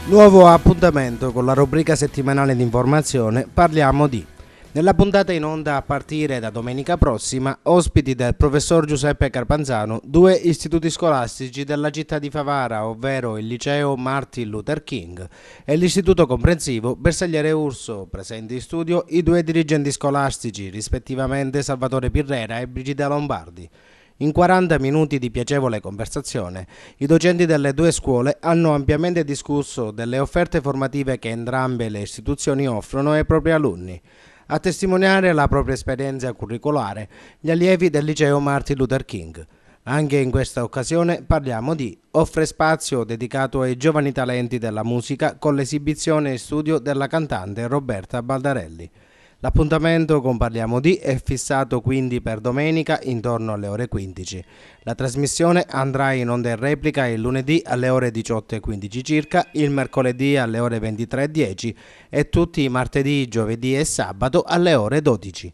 Nuovo appuntamento con la rubrica settimanale di informazione Parliamo di. Nella puntata in onda a partire da domenica prossima, ospiti del professor Giuseppe Carpanzano, due istituti scolastici della città di Favara, ovvero il liceo Martin Luther King e l'istituto comprensivo Bersagliere Urso, presenti in studio i due dirigenti scolastici, rispettivamente Salvatore Pirrera e Brigida Lombardi. In 40 minuti di piacevole conversazione, i docenti delle due scuole hanno ampiamente discusso delle offerte formative che entrambe le istituzioni offrono ai propri alunni. A testimoniare la propria esperienza curricolare, gli allievi del liceo Martin Luther King. Anche in questa occasione Parliamo di offre spazio dedicato ai giovani talenti della musica con l'esibizione in studio della cantante Roberta Baldarelli. L'appuntamento con Parliamo di è fissato quindi per domenica intorno alle ore 15. La trasmissione andrà in onda in replica il lunedì alle ore 18:15 circa, il mercoledì alle ore 23:10 e tutti i martedì, giovedì e sabato alle ore 12.